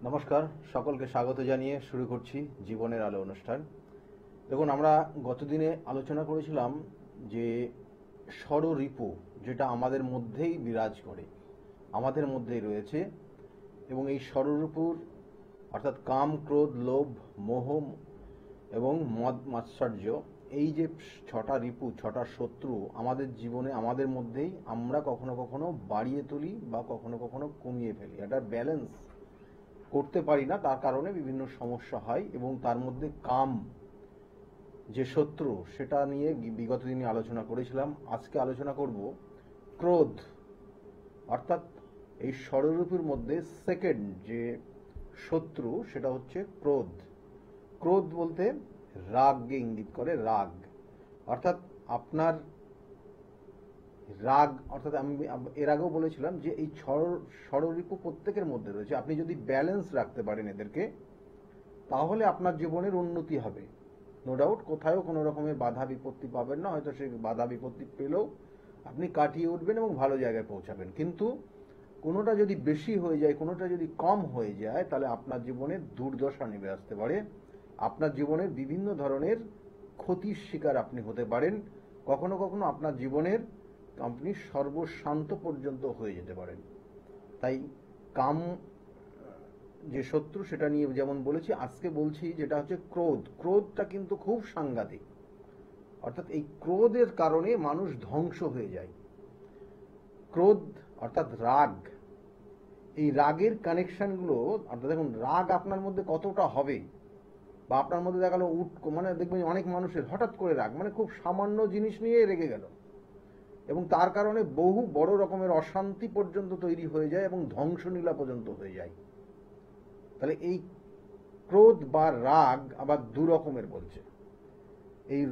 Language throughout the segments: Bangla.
নমস্কার, সকলকে স্বাগত জানিয়ে শুরু করছি জীবনের আলো অনুষ্ঠান। দেখুন, আমরা গতদিনে আলোচনা করেছিলাম যে ষড়রিপু যেটা আমাদের মধ্যেই বিরাজ করে, আমাদের মধ্যেই রয়েছে, এবং এই ষড়রিপুর অর্থাৎ কাম, ক্রোধ, লোভ, মোহ এবং মদ মাৎসর্য, এই যে ছটা রিপু, ছটা শত্রু আমাদের জীবনে, আমাদের মধ্যেই আমরা কখনো কখনো বাড়িয়ে তুলি বা কখনো কখনো কমিয়ে ফেলি। এটা ব্যালেন্স করতে পারি না, তার কারণে বিভিন্ন সমস্যা হয়। এবং তার মধ্যে কাম যে শত্রু, সেটা নিয়ে বিগত দিনে আলোচনা করেছিলাম। আজকে আলোচনা করব ক্রোধ, অর্থাৎ এই ষড়রিপুর মধ্যে সেকেন্ড যে শত্রু সেটা হচ্ছে ক্রোধ। ক্রোধ বলতে রাগকে ইঙ্গিত করে, রাগ অর্থাৎ আপনার রাগ, অর্থাৎ আমি এর আগেও বলেছিলাম যে এই ষড়রিপু প্রত্যেকের মধ্যে রয়েছে। আপনি যদি ব্যালেন্স রাখতে পারেন এদেরকে, তাহলে আপনার জীবনের উন্নতি হবে। নো ডাউট, কোথাও কোনো রকমের বাধা বিপত্তি পাবেন না, হয়তো সেই বাধা বিপত্তি পেলেও আপনি কাটিয়ে উঠবেন এবং ভালো জায়গায় পৌঁছাবেন। কিন্তু কোনোটা যদি বেশি হয়ে যায়, কোনোটা যদি কম হয়ে যায়, তাহলে আপনার জীবনে দুর্দশা নেমে আসতে পারে। আপনার জীবনের বিভিন্ন ধরনের ক্ষতির শিকার আপনি হতে পারেন। কখনো কখনো আপনার জীবনের আপনি সর্বশান্ত পর্যন্ত হয়ে যেতে পারেন। তাই কাম যে শত্রু সেটা নিয়ে যেমন বলেছি, আজকে বলছি যেটা হচ্ছে ক্রোধ। ক্রোধটা কিন্তু খুব সাংঘাতিক, অর্থাৎ এই ক্রোধের কারণে মানুষ ধ্বংস হয়ে যায়। ক্রোধ অর্থাৎ রাগ, এই রাগের কানেকশনগুলো, অর্থাৎ দেখুন রাগ আপনার মধ্যে কতটা হবে, বা আপনার মধ্যে দেখা গেল মানে দেখবেন অনেক মানুষের হঠাৎ করে রাগ, মানে খুব সামান্য জিনিস নিয়ে রেগে গেল, এবং তার কারণে বহু বড় রকমের অশান্তি পর্যন্ত তৈরি হয়ে যায় এবং ধ্বংসলীলা পর্যন্ত হয়ে যায়। তাহলে এই ক্রোধ বা রাগ আবার দু রকমের বলছে। এই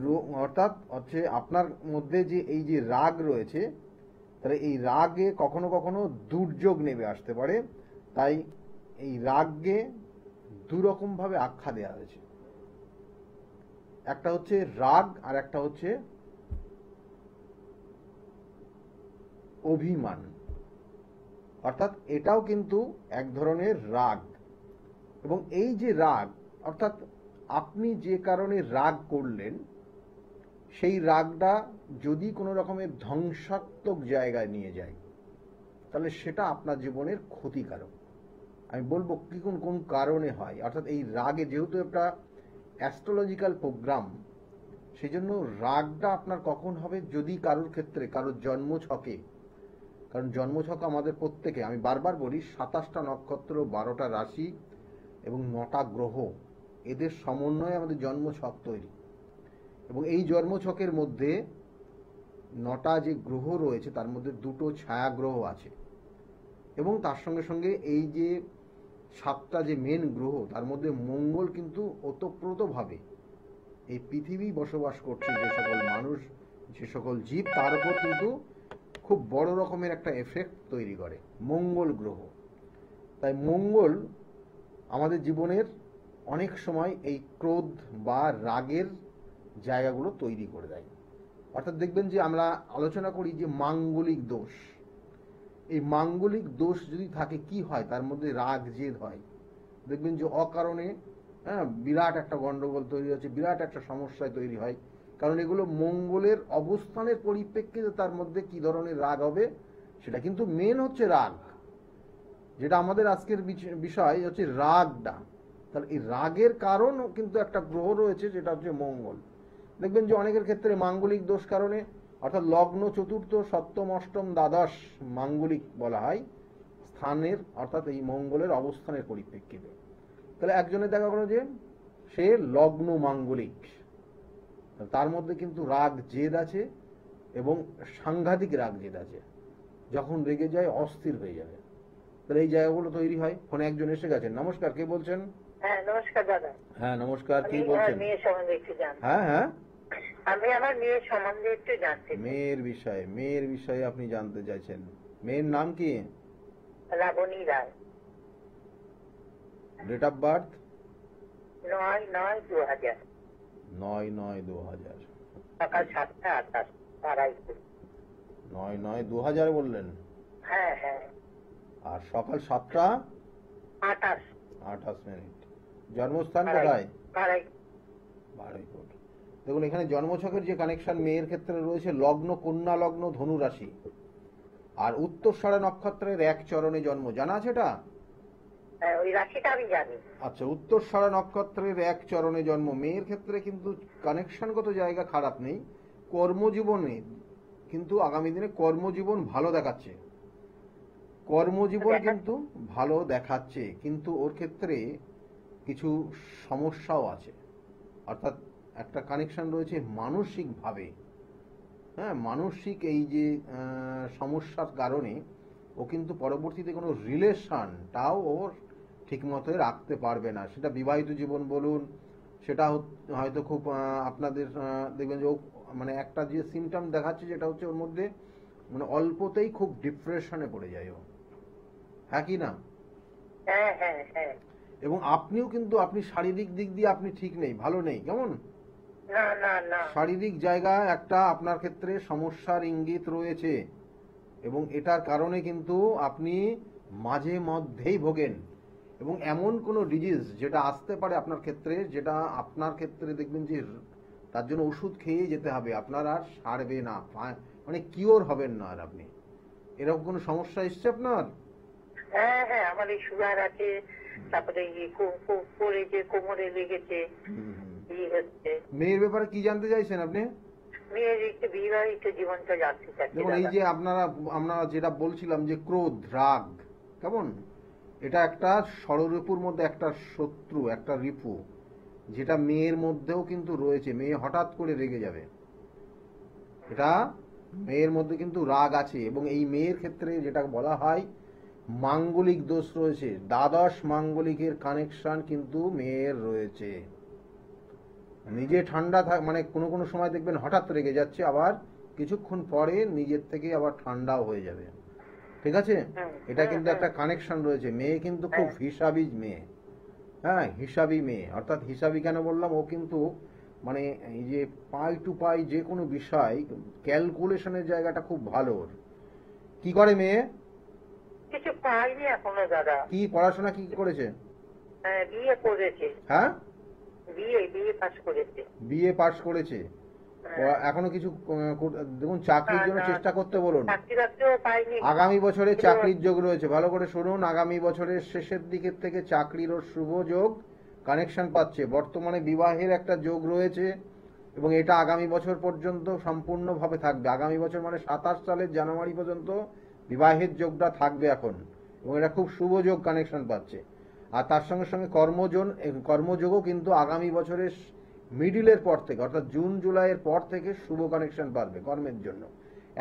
অর্থাৎ হচ্ছে আপনার মধ্যে যে এই যে রাগ রয়েছে, তাহলে এই রাগে কখনো কখনো দুর্যোগ নেমে আসতে পারে। তাই এই রাগকে দু রকম ভাবে আখ্যা দেওয়া হয়েছে। একটা হচ্ছে রাগ আর একটা হচ্ছে অভিমান। অর্থাৎ এটাও কিন্তু এক ধরনের রাগ। এবং এই যে রাগ, অর্থাৎ আপনি যে কারণে রাগ করলেন, সেই রাগটা যদি কোনো রকমের ধ্বংসাত্মক জায়গায় নিয়ে যায়, তাহলে সেটা আপনার জীবনের ক্ষতিকারক। আমি বলবো কি কোন কারণে হয়। অর্থাৎ এই রাগে, যেহেতু একটা অ্যাস্ট্রোলজিক্যাল প্রোগ্রাম, সেই জন্য রাগটা আপনার কখন হবে, যদি কারোর ক্ষেত্রে কারোর জন্মছকে, কারণ জন্মছক আমাদের প্রত্যেকে, আমি বারবার বলি, 27টা নক্ষত্র, 12টা রাশি এবং 9টা গ্রহ, এদের সমন্বয়ে আমাদের জন্মছক তৈরি। এবং এই জন্মছকের মধ্যে 9টা যে গ্রহ রয়েছে, তার মধ্যে 2টো ছায়া গ্রহ আছে, এবং তার সঙ্গে সঙ্গে এই যে 7টা যে মেন গ্রহ, তার মধ্যে মঙ্গল কিন্তু ওতপ্রোতভাবে এই পৃথিবী বসবাস করছে যে সকল মানুষ, যে সকল জীব, তার উপর কিন্তু খুব বড় রকমের একটা এফেক্ট তৈরি করে মঙ্গল গ্রহ। তাই মঙ্গল আমাদের জীবনের অনেক সময় এই ক্রোধ বা রাগের জায়গাগুলো তৈরি করে দেয়। অর্থাৎ দেখবেন যে আমরা আলোচনা করি যে মাঙ্গলিক দোষ, এই মাঙ্গলিক দোষ যদি থাকে কি হয়, তার মধ্যে রাগ জেদ হয়। দেখবেন যে অকারণে বিরাট একটা গন্ডগোল তৈরি হচ্ছে, বিরাট একটা সমস্যায় তৈরি হয়, কারণ এগুলো মঙ্গলের অবস্থানের পরিপ্রেক্ষিতে তার মধ্যে কি ধরনের রাগ হবে, সেটা কিন্তু মেন হচ্ছে রাগ, যেটা আমাদের আজকের বিষয় হচ্ছে রাগটা। তাহলে এই রাগের কারণ কিন্তু একটা গ্রহ রয়েছে, যেটা হচ্ছে মঙ্গল। দেখবেন যে অনেকের ক্ষেত্রে মাঙ্গলিক দোষ কারণে, অর্থাৎ লগ্ন চতুর্থ, সপ্তম, অষ্টম, দ্বাদশ মাঙ্গলিক বলা হয় স্থানের, অর্থাৎ এই মঙ্গলের অবস্থানের পরিপ্রেক্ষিতে। তাহলে একজনের দেখা গেল যে সে লগ্ন মাঙ্গলিক, তার মধ্যে কিন্তু রাগ জেদ আছে, এবং সাংঘাতিক রাগ জেদ আছে, যখন রেগে যায় অস্থির হয়ে যাবে। তাহলে এই জায়গাগুলো তৈরি হয়। ফোনে একজন এসে গেছেন। নমস্কার, কে বলছেন? হ্যাঁ, নমস্কার দাদা। হ্যাঁ নমস্কার, কি বলছেন? মেয়ের সম্বন্ধে একটু জানতে। হ্যাঁ হ্যাঁ, আমি আমার মেয়ের সম্বন্ধে একটু জানতে চাই। মেয়ের বিষয়ে আপনি জানতে চাইছেন। মেয়ের নাম কি? Rabani Roy. Date of birth? 9/9/2000। 9/9/2000। সকাল 7টা 28। 9/9/2000 বললেন? হ্যাঁ হ্যাঁ। আর সকাল 7টা 28। 28 মিনিট। জন্মস্থান বারাই- কোথায়? বারাই- বারুইপুর। দেখুন এখানে জন্মছকের যে কানেকশন মেয়ের ক্ষেত্রে রয়েছে লগ্ন কন্যা লগ্ন ধনু রাশি, আর উত্তরসরা নক্ষত্রের এক চরণে জন্ম, জানা আছে এটা? হ্যাঁ, ওই রাশিটা আমি জানি। আচ্ছা, উত্তরসরা নক্ষত্রের এক চরণে জন্ম মেয়ের ক্ষেত্রে কিন্তু কানেকশনগত জায়গা খারাপ নেই, কর্মজীবনে কিন্তু আগামী দিনে কর্মজীবন ভালো দেখাচ্ছে, কর্মজীবন কিন্তু ভালো দেখাচ্ছে, কিন্তু ওর ক্ষেত্রে কিছু সমস্যাও আছে। অর্থাৎ একটা কানেকশন রয়েছে মানসিকভাবে, হ্যাঁ, মানসিক এই যে সমস্যার কারণে ও কিন্তু পরবর্তীতে কোনো রিলেশনটাও ওর ঠিক মতো রাখতে পারবে না। সেটা বিবাহিত জীবন বলুন, সেটা হয়তো খুব আপনাদের দেখবেন যে ও মানে একটা যে সিমটম দেখাচ্ছে যেটা হচ্ছে ওর মধ্যে মানে অল্পতেই খুব ডিপ্রেশনে পড়ে যায় ও, হ্যাঁ কি না? হ্যাঁ হ্যাঁ হ্যাঁ। এবং আপনিও কিন্তু আপনি শারীরিক দিক দিয়ে আপনি ঠিক নেই, ভালো নেই, কেমন না না না। শারীরিক জায়গায় একটা আপনার ক্ষেত্রে সমস্যার ইঙ্গিত রয়েছে, এবং এটার কারণে কিন্তু আপনি মাঝে মধ্যেই ভোগেন, এবং এমন কোনো ডিজিজ যেটা আসতে পারে আপনার ক্ষেত্রে, যেটা আপনার ক্ষেত্রে দেখবেন যে তার জন্য ওষুধ খেয়ে যেতে হবে, আপনার আর সারবে না, মানে কিওর হবেন না আর আপনি। এরকম কোনো সমস্যা এসছে আপনার? হ্যাঁ হ্যাঁ, আমার এই সুগার আছে, তারপরে পরে যে কোমরে লেগেছে, এই হচ্ছে। মেয়ের ব্যাপারে কি জানতে চাইছেন আপনি? মেয়ের একটু বিবাহিত জীবনটা জানতে চাচ্ছি। দেখুন এই যে আমরা যেটা বলছিলাম যে ক্রোধ রাগ, কেমন, এটা একটা ষড়রিপুর মধ্যে একটা শত্রু, একটা রিপু, যেটা মেয়ের মধ্যেও কিন্তু রয়েছে। মেয়ে হঠাৎ করে রেগে যাবে, এটা মেয়ের মধ্যে কিন্তু রাগ আছে, এবং এই মেয়ের ক্ষেত্রে যেটা বলা হয় মাঙ্গলিক দোষ রয়েছে, দ্বাদশ মাঙ্গলিকের কানেকশন কিন্তু মেয়ের রয়েছে। নিজে ঠান্ডা মানে কোনো কোনো সময় দেখবেন হঠাৎ রেগে যাচ্ছে, আবার কিছুক্ষণ পরে নিজের থেকে আবার ঠান্ডাও হয়ে যাবে, ঠিক আছে? এটা কিন্তু একটা কানেকশন রয়েছে। মেয়ে কিন্তু খুব হিসাবি মেয়ে, হ্যাঁ, হিসাবি মেয়ে। অর্থাৎ হিসাবি কেন বললাম, ও কিন্তু মানে এই যে পাই টু পাই যে কোনো বিষয় ক্যালকুলেশনের জায়গাটা খুব ভালো ওর। কি করে মেয়ে? কিছু পাইনি এখনো দাদা। কি পড়াশোনা কি করেছে? বিয়ে করেছে। হ্যাঁ, বিয়ে পাস করেছে। বিএ পাস করেছে, এখনো কিছু দেখুন চাকরির জন্য চেষ্টা করতে বলুন। আগামী বছরে চাকরির যোগ রয়েছে, ভালো করে শুনুন, আগামী বছরের শেষের দিকের থেকে চাকরির ও শুভ যোগ কানেকশন পাচ্ছে। বর্তমানে বিবাহের একটা যোগ রয়েছে, এবং এটা আগামী বছর পর্যন্ত সম্পূর্ণভাবে থাকবে। আগামী বছর মানে 27 সালের জানুয়ারি পর্যন্ত বিবাহের যোগটা থাকবে এখন, এবং এটা খুব শুভ যোগ কানেকশন পাচ্ছে। আর তার সঙ্গে সঙ্গে কর্মযোগও কিন্তু আগামী বছরের মিডিলের পর থেকে, অর্থাৎ জুন জুলাইয়ের পর থেকে শুভ কানেকশন পাবে কর্মের জন্য।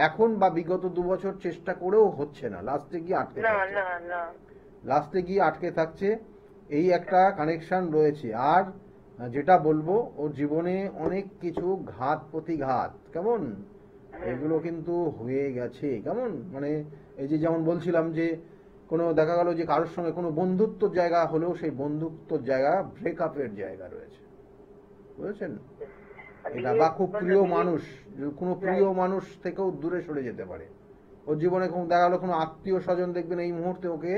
এখন বা বিগত 2 বছর চেষ্টা করেও হচ্ছে না, লাস্টে গিয়ে আটকে থাকছে, এই একটা কানেকশন রয়েছে। আর যেটা বলবো, ওর জীবনে অনেক কিছু ঘাত প্রতিঘাত, কেমন, এগুলো কিন্তু হয়ে গেছে, কেমন, মানে এই যে যেমন বলছিলাম যে কোনো দেখা গেল যে কারোর সঙ্গে কোনো বন্ধুত্বর জায়গা হলেও সেই বন্ধুত্বর জায়গা ব্রেকআপের জায়গা রয়েছে, বুঝেছেন? এটা বা খুব প্রিয় মানুষ, কোনো প্রিয় মানুষ থেকেও দূরে সরে যেতে পারে ওর জীবনে। দেখা গেল কোনো আত্মীয় স্বজন দেখবেন এই মুহূর্তে ওকে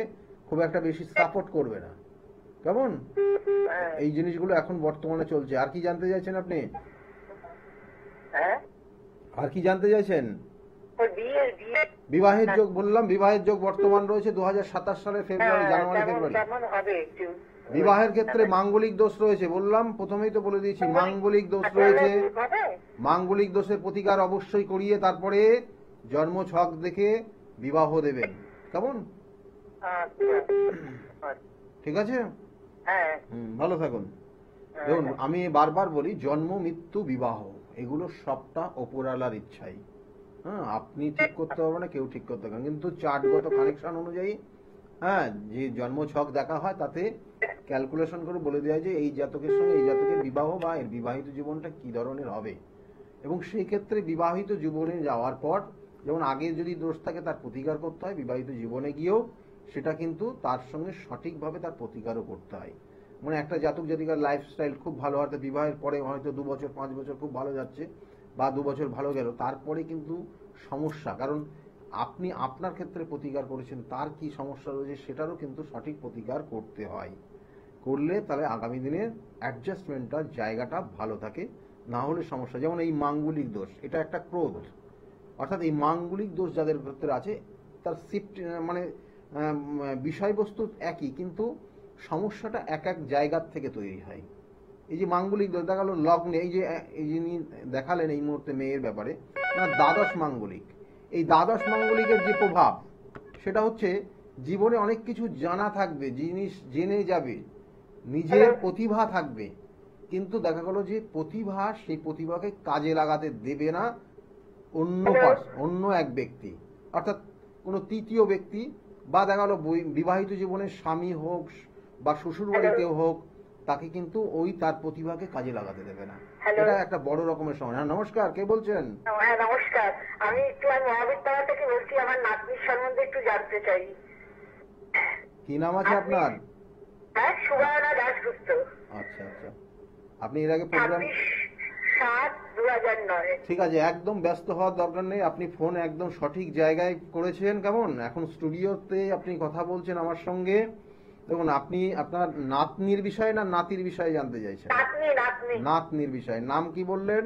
খুব একটা বেশি সাপোর্ট করবে না, কেমন, এই জিনিসগুলো এখন বর্তমানে চলছে। আর কি জানতে চাইছেন আপনি? আর কি জানতে চাইছেন? বিবাহের যোগ বললাম, বিবাহের যোগ বর্তমান রয়েছে 2027 সালের ফেব্রুয়ারি, জানুয়ারি, ফেব্রুয়ারি। বিবাহের ক্ষেত্রে মাঙ্গলিক দোষ রয়েছে, বললাম প্রথমেই তো বলে দিয়েছি, মাঙ্গলিক দোষ রয়েছে। মাঙ্গলিক দোষের প্রতিকার অবশ্যই করিয়ে তারপরে জন্ম ছক দেখে বিবাহ দেবেন, কেমন, ঠিক আছে? ভালো থাকুন। দেখুন আমি বারবার বলি, জন্ম মৃত্যু বিবাহ এগুলো সবটা ওপরওয়ালার ইচ্ছাই, হ্যাঁ, আপনি ঠিক করতে পারবেন না, কেউ ঠিক করতে পারবেন, কিন্তু চার্টগত কানেকশন অনুযায়ী, হ্যাঁ, যে জন্ম ছক দেখা হয় তাতে ক্যালকুলেশন করে বলে দেওয়া যায় এই জাতকের সঙ্গে এই জাতকের বিবাহ বা এর বিবাহিত জীবনটা কি ধরনের হবে। এবং সেই ক্ষেত্রে বিবাহিত জীবনে যাওয়ার পর যেমন আগে যদি দোষ থাকে তার প্রতিকার করতে হয়, বিবাহিত জীবনে গিয়েও সেটা কিন্তু তার সঙ্গে সঠিকভাবে তার প্রতিকারও করতে হয়। মানে একটা জাতক জাতিকার লাইফস্টাইল খুব ভালো, হয়তো বিবাহের পরে হয়তো 2 বছর 5 বছর খুব ভালো যাচ্ছে, বা 2 বছর ভালো গেল, তারপরে কিন্তু সমস্যা, কারণ আপনি আপনার ক্ষেত্রে প্রতিকার করেছেন, তার কি সমস্যা রয়েছে সেটারও কিন্তু সঠিক প্রতিকার করতে হয়। করলে তাহলে আগামী দিনে অ্যাডজাস্টমেন্টটা জায়গাটা ভালো থাকে, না হলে সমস্যা। যেমন এই মাঙ্গলিক দোষ, এটা একটা ক্রোধ, অর্থাৎ এই মাঙ্গলিক দোষ যাদের ক্ষেত্রে আছে তার শিফট মানে বিষয়বস্তু একই, কিন্তু সমস্যাটা এক এক জায়গার থেকে তৈরি হয়। এই যে মাঙ্গলিক দোষ দেখা গেল লগ্নে, এই যে যিনি দেখালেন এই মুহূর্তে মেয়ের ব্যাপারে, দ্বাদশ মাঙ্গলিক, এই দ্বাদশ মাঙ্গলিকের যে প্রভাব সেটা হচ্ছে জীবনে অনেক কিছু জানা থাকবে, জিনিস জেনে যাবে, নিজের প্রতিভা থাকবে, কিন্তু দেখা গেল যে প্রতিভা, সেই প্রতিভাকে কাজে লাগাতে দেবে না অন্য এক ব্যক্তি, অর্থাৎ কোনো তৃতীয় ব্যক্তি, বা দেখা গেল বিবাহিত জীবনের স্বামী হোক বা শ্বশুর বাড়িতেও হোক, তাকে কিন্তু ওই তার প্রতিভাকে কাজে লাগাতে দেবে না। এটা একটা বড় রকমের সমস্যা। হ্যাঁ, নমস্কার, কে বলছেন? হ্যাঁ নমস্কার, আমি একটু মহাবিদ্যালয় থেকে বলছি, আমার নাতনির সম্বন্ধে একটু জানতে চাই। কি নাম আছে আপনার? হ্যাঁ, সুবর্ণা দাশগুপ্ত। আচ্ছা আচ্ছা, আপনি এর আগে প্রোগ্রাম? 26/7/2009। ঠিক আছে, একদম ব্যস্ত হওয়ার দরকার নেই, আপনি ফোন একদম সঠিক জায়গায় করেছেন। কেমন এখন স্টুডিওতে আপনি কথা বলছেন আমার সঙ্গে। দেখুন, আপনি আপনার নাতনির বিষয়ে না নাতির বিষয়ে জানতে চাইছেন? নাতনির বিষয়ে। নাম কি বললেন?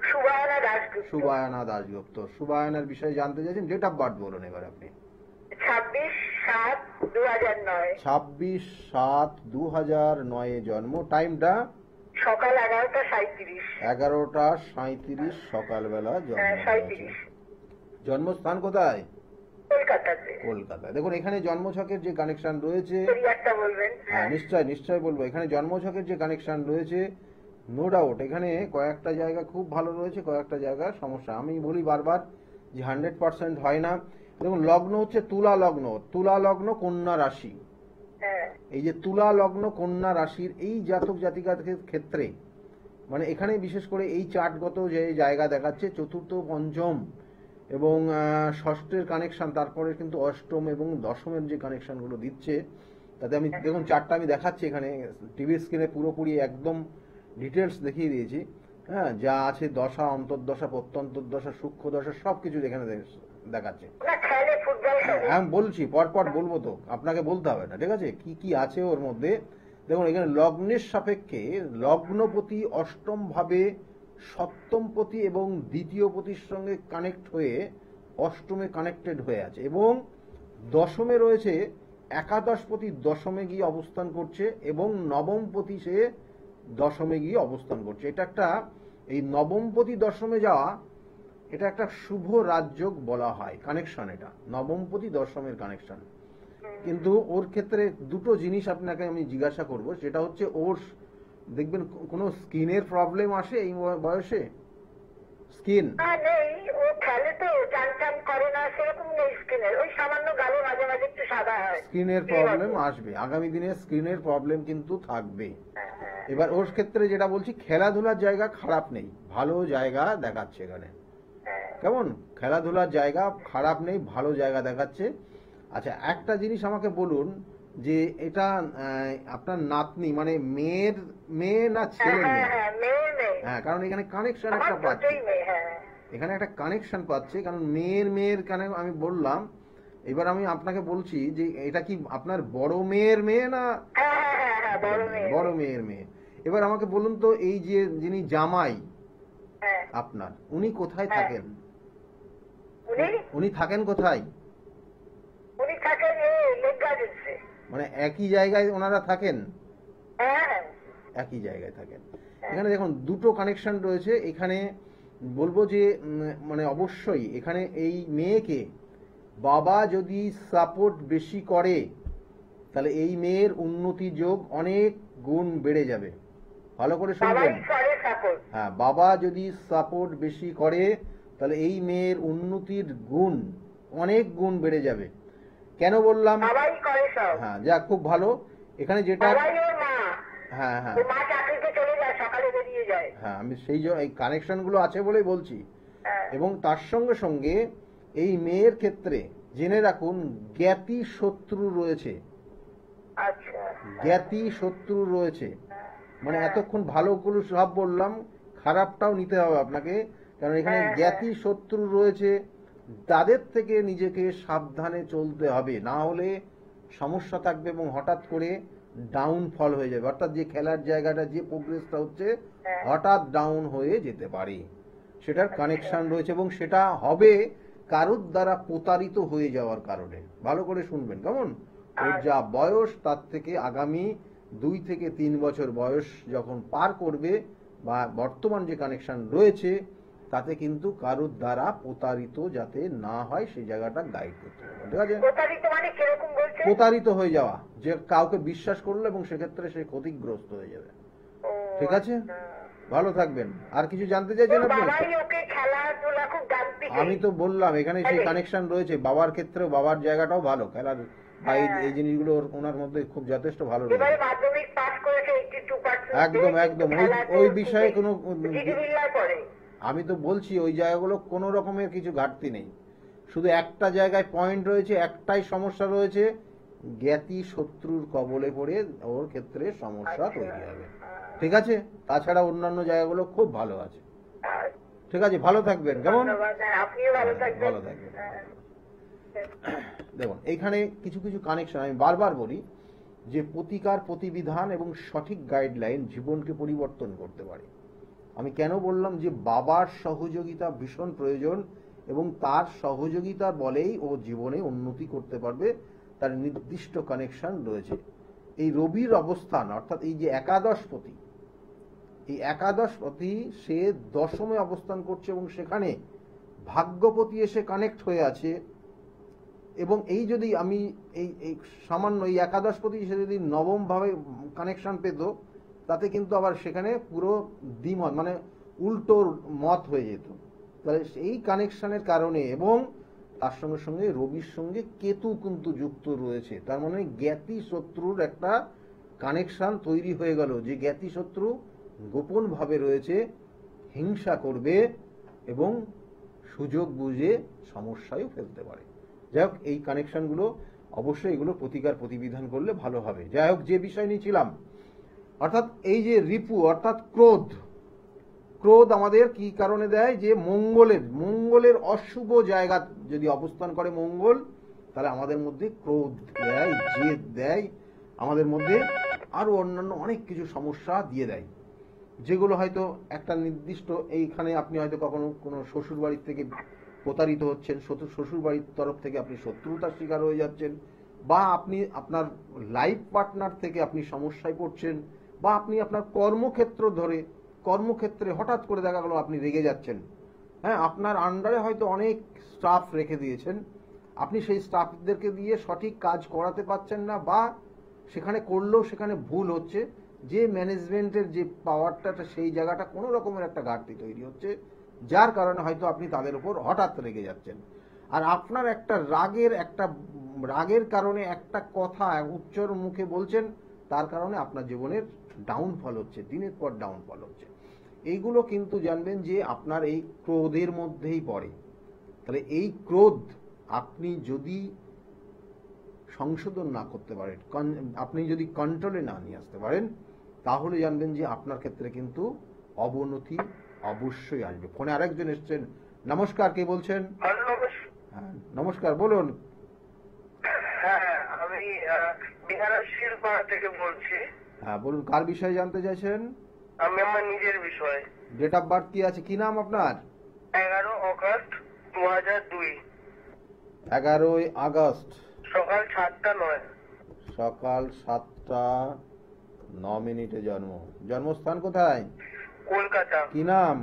সুবর্ণা দাশগুপ্ত। সুবর্ণা দাশগুপ্ত। সুবর্ণার বিষয়ে জানতে চাইছেন। ডেট অফ বার্থ বলুন এবার আপনি। 26/7/2009। 26/7/2009 জন্ম। টাইমটা সকাল 11:37। 11:37 সকালবেলা জন্ম। 37। জন্মস্থান কোথায়? কলকাতাতে। কলকাতায়। দেখুন, এখানে জন্মছকের যে কানেকশন রয়েছে, বলবেন? হ্যাঁ নিশ্চয় নিশ্চয় বলবো। এখানে জন্মছকের যে কানেকশন রয়েছে, নো ডাউট এখানে কয়েকটা জায়গা খুব ভালো রয়েছে, কয়েকটা জায়গা সমস্যা। আমি বলি বারবার যে 100% হয় না। দেখুন, লগ্ন হচ্ছে তুলা লগ্ন, তুলা লগ্ন কন্যা রাশি। এই যে তুলা লগ্ন কন্যা রাশির এই জাতক জাতিকাদের ক্ষেত্রে, মানে এখানে বিশেষ করে এই চার্টগত যে জায়গা দেখাচ্ছে, চতুর্থ, পঞ্চম এবং ষষ্ঠের কানেকশন, তারপরে কিন্তু অষ্টম এবং দশমের যে কানেকশনগুলো দিচ্ছে, তাতে আমি দেখুন চার্টটা আমি দেখাচ্ছি এখানে টিভি স্ক্রিনে, পুরোপুরি একদম ডিটেলস দেখিয়ে দিয়েছি। হ্যাঁ, যা আছে দশা, অন্তর্দশা, প্রত্যন্তর্দশা, সূক্ষ্ম দশা, সবকিছু এখানে দেখাচ্ছে। আমি বলছি পরপর বলবো, তো আপনাকে বলতে হবে না, ঠিক আছে? কি কি আছে ওর মধ্যে। দেখুন, এখানে লগ্নের সাপেক্ষে লগ্নপতি অষ্টম ভাবে সপ্তমপতি এবং দ্বিতীয় পতির সঙ্গে কানেক্ট হয়ে অষ্টমে কানেক্টেড হয়ে আছে, এবং দশমে রয়েছে একাদশপতি দশমে গিয়ে অবস্থান করছে, এবং নবমপতি সে দশমে গিয়ে অবস্থান করছে। এটা একটা, এই নবমপতি দশমে যাওয়া, এটা একটা শুভ রাজযোগ বলা হয় কানেকশন, এটা নবমপতি দশমের কানেকশন। কিন্তু ওর ক্ষেত্রে দুটো জিনিস আপনাকে আমি জিজ্ঞাসা করব, সেটা হচ্ছে ওর দেখবেন কোনো স্কিনের প্রবলেম আসে এই বয়সে? স্কিন স্কিনের প্রবলেম আসবে আগামী দিনে, স্কিনের প্রবলেম কিন্তু থাকবে। এবার ওর ক্ষেত্রে যেটা বলছি, খেলাধুলার জায়গা খারাপ নেই, ভালো জায়গা দেখাচ্ছে এখানে। কেমন? খেলাধুলার জায়গা খারাপ নেই, ভালো জায়গা দেখাচ্ছে। আচ্ছা, একটা জিনিস আমাকে বলুন, যে এটা আপনার নাতনি মানে মেয়ে না ছেলের মেয়ে? হ্যাঁ, কারণ এখানে কানেকশন একটা পাচ্ছে, এখানে একটা কানেকশন পাচ্ছে, কারণ মেয়ের কানে আমি বললাম। এবার আমি আপনাকে বলছি যে এটা কি আপনার বড় মেয়ের মেয়ে না? বড় মেয়ের মেয়ে। এবার আমাকে বলুন তো, এই যে যিনি জামাই আপনার, উনি কোথায় থাকেন? উনি থাকেন কোথায়? মানে একই জায়গায় ওনারা থাকেন? একই জায়গায় থাকেন। এখানে দেখুন দুটো কানেকশন রয়েছে। এখানে বলবো যে মানে অবশ্যই এখানে এই মেয়েকে বাবা যদি সাপোর্ট বেশি করে, তাহলে এই মেয়ের উন্নতি যোগ অনেক গুণ বেড়ে যাবে। ভালো করে শুনবেন। হ্যাঁ, বাবা যদি সাপোর্ট বেশি করে, তাহলে এই মেয়ের উন্নতির গুণ অনেক গুণ বেড়ে যাবে। কেন বললাম? হ্যাঁ, যা খুব ভালো। এখানে যেটা, হ্যাঁ হ্যাঁ হ্যাঁ, আমি সেই এই কানেকশন গুলো আছে বলেই বলছি। এবং তার সঙ্গে সঙ্গে এই মেয়ের ক্ষেত্রে জেনে রাখুন, জ্ঞাতি শত্রু রয়েছে। জ্ঞাতি শত্রু রয়েছে, মানে এতক্ষণ ভালোগুলো সব বললাম, খারাপটাও নিতে হবে আপনাকে, কারণ এখানে জ্ঞাতি শত্রু রয়েছে। তাদের থেকে নিজেকে সাবধানে চলতে হবে, না হলে সমস্যা থাকবে। এবং হঠাৎ করে ডাউনফল হয়ে যাবে, অর্থাৎ যে খেলার জায়গাটা যে প্রোগ্রেসটা হচ্ছে হঠাৎ ডাউন হয়ে যেতে পারে, সেটার কানেকশন রয়েছে এবং সেটা হবে কারোর দ্বারা প্রতারিত হয়ে যাওয়ার কারণে। ভালো করে শুনবেন কেমন? ওর যা বয়স তার থেকে আগামী 2 থেকে 3 বছর বয়স যখন পার করবে বা বর্তমান যে কানেকশন রয়েছে তাতে কিন্তু কারোর দ্বারা প্রতারিত যাতে না হয় সেই জায়গাটা গাইড করতে হবে। ঠিক আছে? প্রতারিত মানে কিরকম বলছেন? প্রতারিত হয়ে যাওয়া, যে কাউকে বিশ্বাস করলো এবং সেক্ষেত্রে সে ক্ষতিগ্রস্ত হয়ে যাবে। ও, ঠিক আছে? আচ্ছা। ভালো থাকবেন। আর কিছু জানতে চাইছেন আপনি? বাবাই ওকে খেলাধুলা খুব জানতে চাই। আমি তো বললাম এখানে সেই কানেকশন রয়েছে, বাবার ক্ষেত্রেও বাবার জায়গাটাও ভালো, খেলার বা এই জিনিসগুলো ওনার মধ্যে খুব যথেষ্ট ভালো এবারে রয়েছে। মাধ্যমিক পাস করেছে 82%। একদম একদম ওই বিষয়ে কোনো, জিডিবিল্লায় পড়ে। আমি তো বলছি ওই জায়গাগুলো কোনো রকমের কিছু ঘাটতি নেই, শুধু একটা জায়গায় পয়েন্ট রয়েছে, একটাই সমস্যা রয়েছে, জ্ঞাতি শত্রুর কবলে পড়ে ওর ক্ষেত্রে সমস্যা তৈরি হবে। ঠিক আছে? তাছাড়া অন্যান্য জায়গাগুলো খুব ভালো আছে। ঠিক আছে, ভালো থাকবেন কেমন? ধন্যবাদ, হ্যাঁ, আপনিও ভালো থাকবেন। ভালো থাকবেন। হ্যাঁ। দেখুন এইখানে কিছু কিছু কানেকশন আমি বারবার বলি যে প্রতিকার প্রতিবিধান এবং সঠিক গাইডলাইন জীবনকে পরিবর্তন করতে পারে। আমি কেন বললাম যে বাবার সহযোগিতা ভীষণ প্রয়োজন এবং তার সহযোগিতার বলেই ও জীবনে উন্নতি করতে পারবে, তার নির্দিষ্ট কানেকশন রয়েছে। এই রবির অবস্থান অর্থাৎ এই যে একাদশপতি, এই একাদশপতি সে দশমে অবস্থান করছে এবং সেখানে ভাগ্যপতি এসে কানেক্ট হয়ে আছে। এবং এই যদি আমি এই সামান্য এই একাদশপতি সে যদি নবম ভাবে কানেকশন পেত তাতে কিন্তু আবার সেখানে পুরো দ্বিমত মানে উল্টো মত হয়ে যেত। তাহলে এই কানেকশনের কারণে এবং তার সঙ্গে সঙ্গে রবির সঙ্গে কেতু কিন্তু যুক্ত রয়েছে, তার মানে জ্ঞাতি শত্রুর একটা কানেকশন তৈরি হয়ে গেল, যে জ্ঞাতি শত্রু গোপন ভাবে রয়েছে, হিংসা করবে এবং সুযোগ বুঝে সমস্যায়ও ফেলতে পারে। যাই হোক এই কানেকশনগুলো অবশ্যই এগুলো প্রতিকার প্রতিবিধান করলে ভালো হবে। যাই হোক যে বিষয় নিয়েছিলাম অর্থাৎ এই যে রিপু অর্থাৎ ক্রোধ, ক্রোধ আমাদের কি কারণে দেয়? যে মঙ্গলের অশুভ জায়গা যদি অবস্থান করে মঙ্গল, তাহলে আমাদের মধ্যে ক্রোধ দেয়, জেদ দেয়, আমাদের মধ্যে আরো অন্যান্য অনেক কিছু সমস্যা দিয়ে দেয়, যেগুলো হয়তো একটা নির্দিষ্ট এইখানে আপনি হয়তো কখনো কোনো শ্বশুর বাড়ির থেকে প্রতারিত হচ্ছেন, শ্বশুর বাড়ির তরফ থেকে আপনি শত্রুতার শিকার হয়ে যাচ্ছেন, বা আপনি আপনার লাইফ পার্টনার থেকে আপনি সমস্যায় পড়ছেন, বা আপনি আপনার কর্মক্ষেত্রে হঠাৎ করে দেখা গেল আপনি রেগে যাচ্ছেন। হ্যাঁ, আপনার আন্ডারে হয়তো অনেক স্টাফ রেখে দিয়েছেন, আপনি সেই স্টাফদেরকে দিয়ে সঠিক কাজ করাতে পারছেন না, বা সেখানে করলেও সেখানে ভুল হচ্ছে, যে ম্যানেজমেন্টের যে পাওয়ারটা সেই জায়গাটা কোনো রকমের একটা ঘাটতি তৈরি হচ্ছে, যার কারণে হয়তো আপনি তাদের উপর হঠাৎ রেগে যাচ্ছেন। আর আপনার একটা রাগের কারণে একটা কথা উচ্চর মুখে বলছেন, তার কারণে আপনার জীবনের ডাউনফল হচ্ছে, দিনের পর ডাউনফল হচ্ছে। এইগুলো কিন্তু জানবেন যে আপনার এই ক্রোধের মধ্যেই পড়ে। তাহলে এই ক্রোধ আপনি যদি সংশোধন না করতে পারেন, আপনি যদি কন্ট্রোলে না নিয়ে আসতে পারেন, তাহলে জানবেন যে আপনার ক্ষেত্রে কিন্তু অবনতি অবশ্যই আসবে। ফোনে আরেকজন এসছেন। নমস্কার, কে বলছেন? হ্যাঁ নমস্কার, বলুন। হ্যাঁ, আমি বিহারের শিলপাড়া থেকে বলছি। হ্যাঁ বলুন, কার বিষয়ে জানতে চাইছেন? আমি আমার নিজের বিষয়ে। ডেট অফ বার্থ কি আছে, কি নাম আপনার? 11 আগস্ট 2002। 11 আগস্ট সকাল 7:09। সকাল 7:09 জন্ম। জন্মস্থান কোথায়? কলকাতা। কি নাম?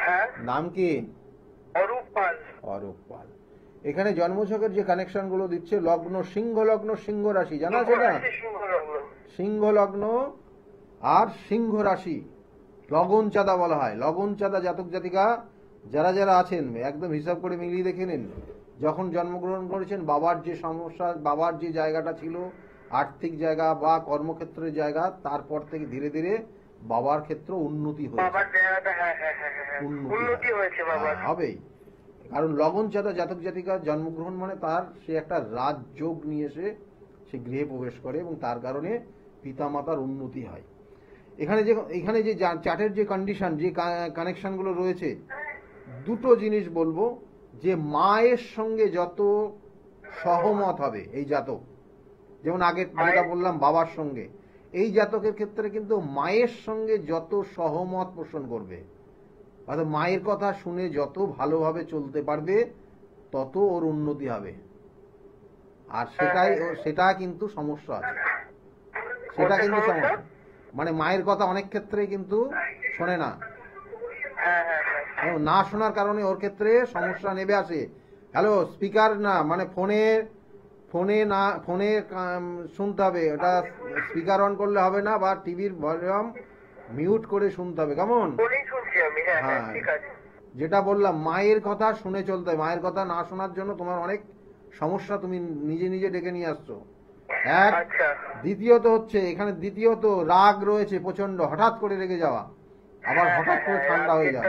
হ্যাঁ, নাম কি? অরূপ পাল। অরূপ পাল। এখানে জন্মছকের যে কানেকশন গুলো দিচ্ছে, লগ্ন সিংহ লগ্ন, সিংহ রাশি, জানা আছে না? সিংহ লগ্ন আর সিংহ রাশি লগন চাঁদা বলা হয়। লগন চাঁদা জাতক জাতিকা যারা যারা আছেন একদম হিসাব করে মিলিয়ে দেখে নিন, যখন জন্মগ্রহণ করেছেন বাবার যে সমস্যা, বাবার যে জায়গাটা ছিল আর্থিক জায়গা বা কর্মক্ষেত্রের জায়গা, তারপর থেকে ধীরে ধীরে বাবার ক্ষেত্রে উন্নতি হবেই। কারণ লগন চাঁদা জাতক জাতিকা জন্মগ্রহণ মানে তার সে একটা রাজযোগ নিয়ে এসে সে গৃহে প্রবেশ করে এবং তার কারণে পিতামাতার উন্নতি হয়। এখানে যে চার্টের যে কন্ডিশন, যে কানেকশন গুলো রয়েছে, দুটো জিনিস বলবো, যে মায়ের সঙ্গে যত সহমত হবে এই জাতক, যেমন আগে যেটা বললাম বাবার সঙ্গে, এই জাতকের ক্ষেত্রে কিন্তু মায়ের সঙ্গে যত সহমত পোষণ করবে, অর্থাৎ মায়ের কথা শুনে যত ভালোভাবে চলতে পারবে তত ওর উন্নতি হবে। আর সেটা কিন্তু সমস্যা আছে, সেটা কিন্তু সমস্যা। মানে মায়ের কথা অনেক ক্ষেত্রে কিন্তু শোনে না, না শোনার কারণে ওর ক্ষেত্রে সমস্যা নেমে আসে। হ্যালো, স্পিকার না, মানে ফোনে শুনতে হবে, ওটা স্পিকার অন করলে হবে না, বা টিভির ভলিউম মিউট করে শুনতে হবে। কেমন? হ্যাঁ, যেটা বললাম মায়ের কথা শুনে চলতে হয়। মায়ের কথা না শোনার জন্য তোমার অনেক সমস্যা তুমি নিজে নিজে ডেকে নিয়ে আসছো। এক, দ্বিতীয়ত হচ্ছে এখানে দ্বিতীয়ত রাগ রয়েছে প্রচন্ড, হঠাৎ করে রেগে যাওয়া, আবার হঠাৎ করে ঠান্ডা হয়ে যাওয়া।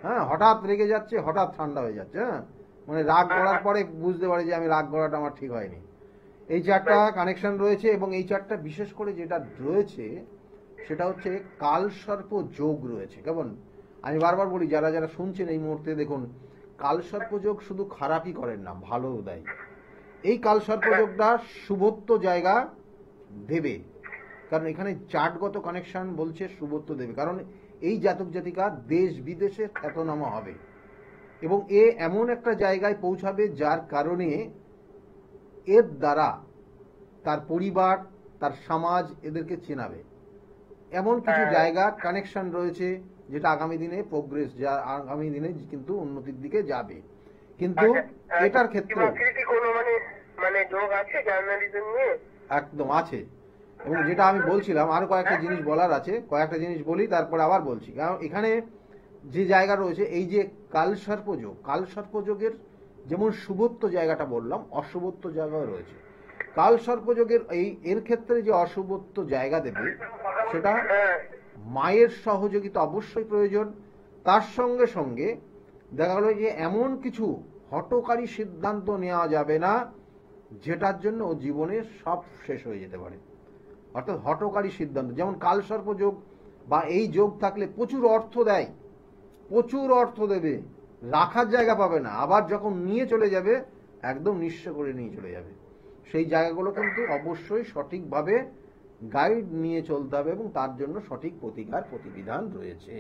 হ্যাঁ, হঠাৎ রেগে যাচ্ছে, হঠাৎ ঠান্ডা হয়ে যাচ্ছে। হ্যাঁ, মানে রাগ করার পরে বুঝতে পারি যে আমি রাগ করাটা আমার ঠিক হয়নি। এই চারটা কানেকশন রয়েছে, এবং এই চারটা বিশেষ করে যেটা রয়েছে সেটা হচ্ছে কালসর্প যোগ রয়েছে। কেমন? আমি বারবার বলি, যারা যারা শুনছেন এই মুহূর্তে দেখুন, কালসর্প যোগ শুধু খারাপই করেন না, ভালোও দেয়। এই কালসর্প যোগটা শুভত্ব জায়গা দেবে, কারণ এখানে চার্টগত কানেকশন বলছে শুভত্ব দেবে, কারণ এই জাতক জাতিকা দেশ বিদেশে খ্যাতনামা হবে, এবং এ এমন একটা জায়গায় পৌঁছাবে যার কারণে এর দ্বারা তার পরিবার, তার সমাজ এদেরকে চেনাবে। এমন কিছু জায়গা কানেকশন রয়েছে যেটা আগামী দিনে প্রোগ্রেস, যা আগামী দিনে কিন্তু উন্নতির দিকে যাবে। কিন্তু এটার ক্ষেত্রে একদম আছে, এবং যেটা আমি বলছিলাম আরো কয়েকটা জিনিস বলার আছে, কয়েকটা জিনিস বলি তারপর আবার বলছি। কারণ এখানে যে জায়গা রয়েছে এই যে কালসর্পযোগ, কালসর্পযোগের যেমন শুভত্ব জায়গাটা বললাম, অশুভত্ব জায়গাও রয়েছে। কালসর্পযোগের এর ক্ষেত্রে যে অশুভত্ব জায়গা দেবে সেটা মায়ের সহযোগিতা অবশ্যই প্রয়োজন। তার সঙ্গে সঙ্গে দেখা গেল যে এমন কিছু হঠকারী সিদ্ধান্ত নেওয়া যাবে না যেটার জন্য ও জীবনে সব শেষ হয়ে যেতে পারে। অর্থাৎ হঠকারী সিদ্ধান্ত, যেমন কালসর্প যোগ বা এই যোগ থাকলে প্রচুর অর্থ দেয়, প্রচুর অর্থ দেবে, রাখার জায়গা পাবে না, আবার যখন নিয়ে চলে যাবে একদম নিঃস্ব করে নিয়ে চলে যাবে। সেই জায়গাগুলো কিন্তু অবশ্যই সঠিকভাবে গাইড নিয়ে চলতে হবে, এবং তার জন্য সঠিক প্রতিকার প্রতিবিধান রয়েছে।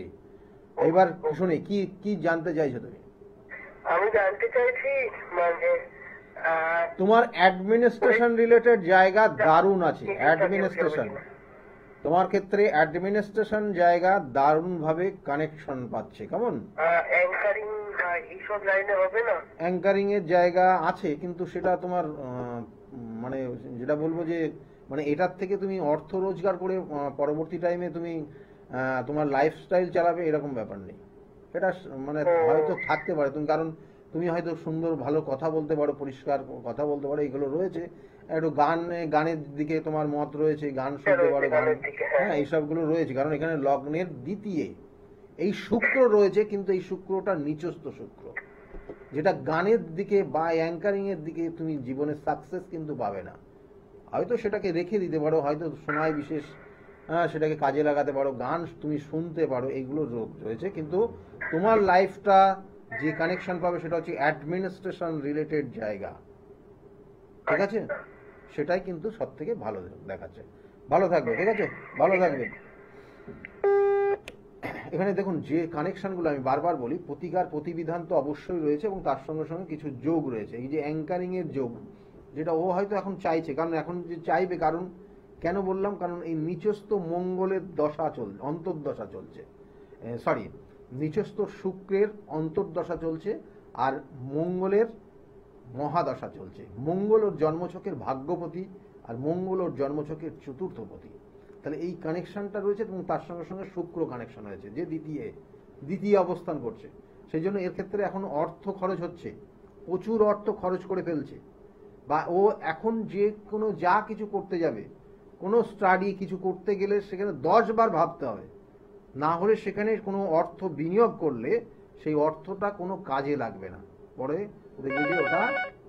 এবার শুনে কি কি জানতে চাইছো তুমি? আমি জানতে চাইছি মানে তোমার অ্যাডমিনিস্ট্রেশন রিলেটেড জায়গা দারুণ আছে। অ্যাডমিনিস্ট্রেশন, তোমার ক্ষেত্রে অ্যাডমিনিস্ট্রেশন জায়গা দারুণ ভাবে কানেকশন পাচ্ছে। কেমন? অ্যাঙ্কারিং এইসব লাইনে হবে না? অ্যাঙ্কারিং এর জায়গা আছে, কিন্তু সেটা তোমার মানে যেটা বলবো যে মানে এটার থেকে তুমি অর্থ রোজগার করে পরবর্তী টাইমে তুমি তোমার লাইফস্টাইল চালাবে এরকম ব্যাপার নেই। এটা মানে হয়তো থাকতে পারে তুমি, কারণ তুমি হয়তো সুন্দর ভালো কথা বলতে পারো, পরিষ্কার কথা বলতে পারো, এগুলো রয়েছে। একটু গানের দিকে তোমার মত রয়েছে, গান শুনতে পারো, গান, হ্যাঁ এইসবগুলো রয়েছে। কারণ এখানে লগ্নের দ্বিতীয় এই শুক্র রয়েছে, কিন্তু এই শুক্রটা নিচস্থ শুক্র, যেটা গানের দিকে বা অ্যাঙ্কারিং এর দিকে তুমি জীবনে সাকসেস কিন্তু পাবে না। হয়তো সেটাকে রেখে দিতে পারো, হয়তো সময় বিশেষ সেটাকে কাজে লাগাতে পারো, গান তুমি শুনতে পারো, এইগুলো রয়েছে। কিন্তু তোমার লাইফটা যে কানেকশন পাবে সেটা হচ্ছে অ্যাডমিনিস্ট্রেশন রিলেটেড জায়গা, ঠিক আছে? সেটাই কিন্তু সব থেকে ভালো দেখাচ্ছে। ভালো থাকবে, ঠিক আছে? ভালো থাকবে। এখানে দেখুন যে কানেকশনগুলো আমি বারবার বলি, প্রতিকার প্রতিবিধান তো অবশ্যই রয়েছে, এবং তার সঙ্গে সঙ্গে কিছু যোগ রয়েছে। এই যে অ্যাঙ্কারিং এর যোগ, যেটা ও হয়তো এখন চাইছে, কারণ এখন যে চাইবে, কারণ কেন বললাম, কারণ এই নিচস্থ মঙ্গলের দশা চলছে, অন্তর্দশা চলছে, সরি নিচস্থ শুক্রের অন্তর্দশা চলছে, আর মঙ্গলের মহাদশা চলছে। মঙ্গল ওর জন্মছকের ভাগ্যপতি, আর মঙ্গল ওর জন্মছকের চতুর্থপতি। তাহলে এই কানেকশনটা রয়েছে, এবং তার সঙ্গে সঙ্গে শুক্র কানেকশন হয়েছে যে দ্বিতীয় অবস্থান করছে। সেই জন্য এর ক্ষেত্রে এখন অর্থ খরচ হচ্ছে, প্রচুর অর্থ খরচ করে ফেলছে, বা ও এখন যে কোনো যা কিছু করতে যাবে, কোনো স্টাডি কিছু করতে গেলে সেখানে 10 বার ভাবতে হবে, না হলে সেখানে কোনো অর্থ বিনিয়োগ করলে সেই অর্থটা কোনো কাজে লাগবে না, পরে দেখবে যে ওটা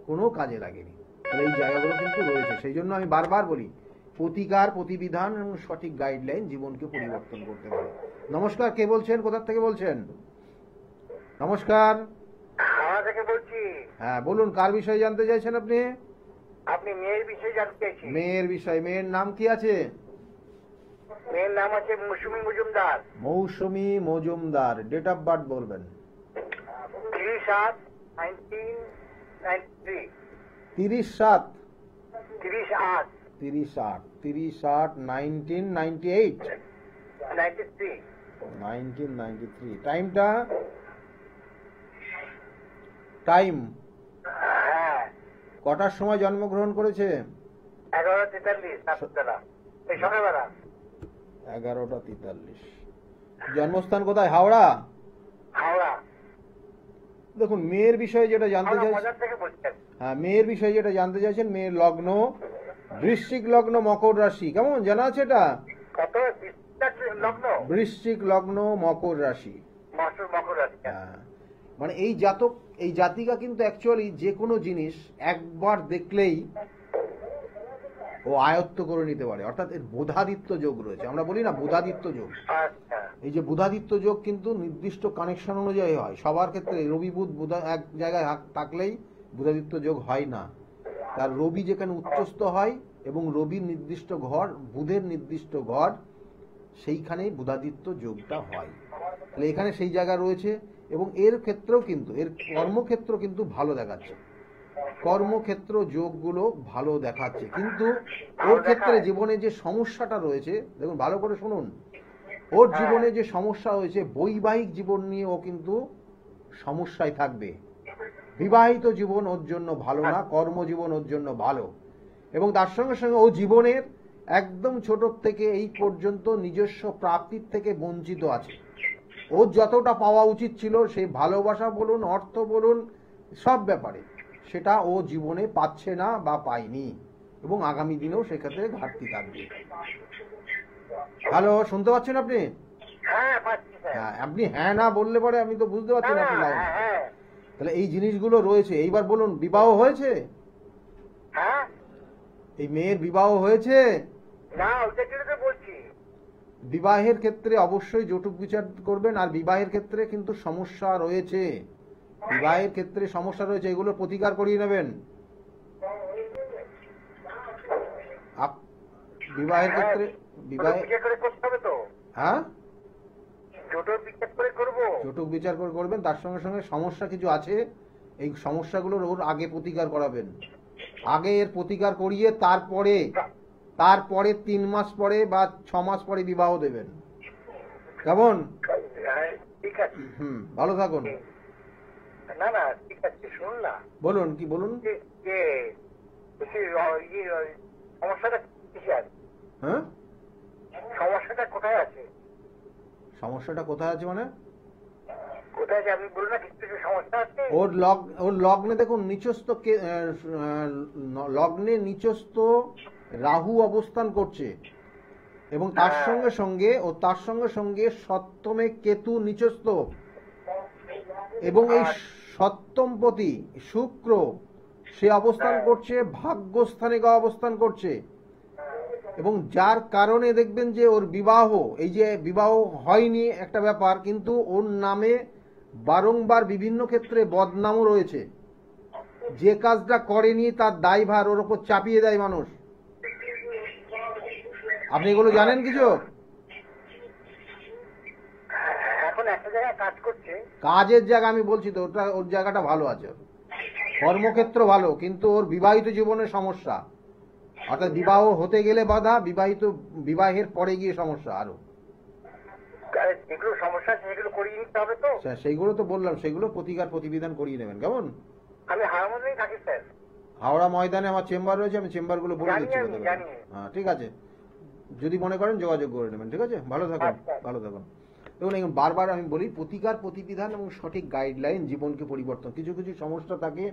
কোনো কাজে লাগেনি। তাহলে এই জায়গাগুলো কিন্তু রয়েছে। সেই জন্য আমি বারবার বলি, প্রতিকার প্রতিবিধান এবং সঠিক গাইডলাইন জীবনকে পরিবর্তন করতে পারে। নমস্কার, কে বলছেন, কোথা থেকে বলছেন? নমস্কার। হাওড়া থেকে বলছি। হ্যাঁ বলুন, কার বিষয়ে জানতে চাইছেন আপনি? আপনি মেয়ের বিষয়ে জানতে চাইছি। মেয়ের বিষয়, মেয়ের নাম কি আছে? মেয়ের নাম আছে মৌসুমী মজুমদার। মৌসুমী মজুমদার। ডেট অফ বার্থ বলবেন। 30/8/1993। 30/7 30/8 1998 93। 1993। টাইমটা, টাইম হ্যাঁ, কটার সময় জন্মগ্রহণ করেছে? 11:43 রাত্রিবেলা, এই সকালবেলা। 11:43। জন্মস্থান কোথায়? হাওড়া। হাওড়া। দেখুন, মেয়ের বিষয়ে যেটা জানতে হাওড়া চাইছেন, বাজার থেকে বলছেন। হ্যাঁ, মেয়ের বিষয়ে যেটা জানতে চাইছেন, মেয়ের লগ্ন বৃশ্চিক লগ্ন, মকর রাশি। কেমন জানা আছে এটা? কত লগ্ন? বৃশ্চিক লগ্ন, মকর রাশি। মকর রাশি। হ্যাঁ, মানে এই জাতক, এই জাতিকা কিন্তু অ্যাকচুয়ালি যে কোনো জিনিস একবার দেখলেই ও আয়ত্ত করে নিতে পারে, অর্থাৎ এর বুধাদিত্য যোগ রয়েছে। আমরা বলি না বুধাদিত্য যোগ, আচ্ছা। এই যে বুধাদিত্য যোগ কিন্তু নির্দিষ্ট কানেকশন অনুযায়ী হয়। সবার ক্ষেত্রে রবি বুধ বুধা এক জায়গায় থাকলেই বুধাদিত্য যোগ হয় না। তার রবি যেখানে উচ্চস্থ হয় এবং রবির নির্দিষ্ট ঘর, বুধের নির্দিষ্ট ঘর, সেইখানেই বুধাদিত্য যোগটা হয়। তাহলে এখানে সেই জায়গা রয়েছে এবং এর ক্ষেত্রেও কিন্তু, এর কর্মক্ষেত্র কিন্তু ভালো দেখাচ্ছে। কর্মক্ষেত্র যোগগুলো ভালো দেখাচ্ছে, কিন্তু ওর ক্ষেত্রে জীবনে যে সমস্যাটা রয়েছে, দেখুন ভালো করে শুনুন, ওর জীবনে যে সমস্যা হয়েছে, বৈবাহিক জীবন নিয়ে ও কিন্তু সমস্যায় থাকবে। বিবাহিত জীবন ওর জন্য ভালো না, কর্মজীবন ওর জন্য ভালো। এবং তার সঙ্গে সঙ্গে ও জীবনের একদম ছোট থেকে এই পর্যন্ত নিজস্ব প্রাপ্তির থেকে বঞ্চিত আছে। ওর যতটা পাওয়া উচিত ছিল, সেই ভালোবাসা বলুন, অর্থ বলুন, সব ব্যাপারে সেটা ও জীবনে পাচ্ছে না বা পায়নি, এবং আগামী দিনেও সেক্ষেত্রে ঘাটতি থাকবে। হ্যালো, শুনতে পাচ্ছেন আপনি? হ্যাঁ, পাচ্ছি স্যার। হ্যাঁ, আপনি হ্যাঁ না বললে পরে আমি তো বুঝতে পারছি না আপনি লাইন। হ্যাঁ, তাহলে এই জিনিসগুলো রয়েছে। এইবার বলুন, বিবাহ হয়েছে? হ্যাঁ। এই মেয়ের বিবাহ হয়েছে? না, ওইটা জন্য তো বলছি। বিবাহের ক্ষেত্রে অবশ্যই যৌতুক বিচার করবেন, আর বিবাহের ক্ষেত্রে কিন্তু সমস্যা রয়েছে। বিবাহের ক্ষেত্রে সমস্যা রয়েছে, এগুলো প্রতিকার করিয়ে নেবেন। বিবাহের ক্ষেত্রে বিবাহে বিচার করে করতে হবে তো। হ্যাঁ, যৌতুক বিচার করে করবো। যৌতুক বিচার করে করবেন, তার সঙ্গে সঙ্গে সমস্যা কিছু আছে, এই সমস্যাগুলোর ওর আগে প্রতিকার করাবেন। আগে এর প্রতিকার করিয়ে তারপরে 3 মাস পরে বা 6 মাস পরে বিবাহ দেবেন। কেমন? হ্যাঁ, ঠিক আছে। ভালো থাকুন। না না, ঠিক আছে, শুনুন না। বলুন, কি বলুন? যে সমস্যাটা কিসে আছে? হ্যাঁ, সমস্যাটা কোথায় আছে? সমস্যাটা কোথায় আছে মানে? কোথায় আছে আপনি বলুন না, কিছু কিছু সমস্যা আছে। ওর লগ্নে দেখুন, নিচস্থ লগ্নে নিচস্থ রাহু অবস্থান করছে, এবং তার সঙ্গে সঙ্গে সপ্তমে কেতু নিচস্থ, এবং এই সপ্তমপতি শুক্র সে অবস্থান করছে, ভাগ্যস্থানে অবস্থান করছে, এবং যার কারণে দেখবেন যে ওর বিবাহ, এই যে বিবাহ হয়নি একটা ব্যাপার, কিন্তু ওর নামে বারংবার বিভিন্ন ক্ষেত্রে বদনামও রয়েছে। যে কাজটা করেনি তার দায়ভার ওর ওপর চাপিয়ে দেয় মানুষ। আপনি এগুলো জানেন কিছু? এখন একটা জায়গায় কাজ করছে। কাজের জায়গা আমি বলছি তো, ওর জায়গাটা ভালো আছে, কর্মক্ষেত্র ভালো, কিন্তু ওর বিবাহিত জীবনের সমস্যা, অর্থাৎ বিবাহ হতে গেলে বাধা, বিবাহের পরে গিয়ে সমস্যা আরো। যেগুলো সমস্যা আছে সেগুলো করিয়ে নিতে হবে তো। সেইগুলো তো বললাম, সেগুলো প্রতিকার প্রতিবিধান করিয়ে নেবেন। কেমন? আমি হাওড়া মধ্যেই থাকি স্যার। হাওড়া ময়দানে আমার চেম্বার রয়েছে, আমি চেম্বারগুলো বলে দিচ্ছি। হ্যাঁ, ঠিক আছে, যদি মনে করেন যোগাযোগ করে নেবেন। ঠিক আছে, ভালো থাকুন, ভালো থাকুন। দেখুন, এখন বারবার আমি বলি, প্রতিকার প্রতিবিধান এবং সঠিক গাইডলাইন জীবনকে পরিবর্তন। কিছু কিছু সমস্যা থাকে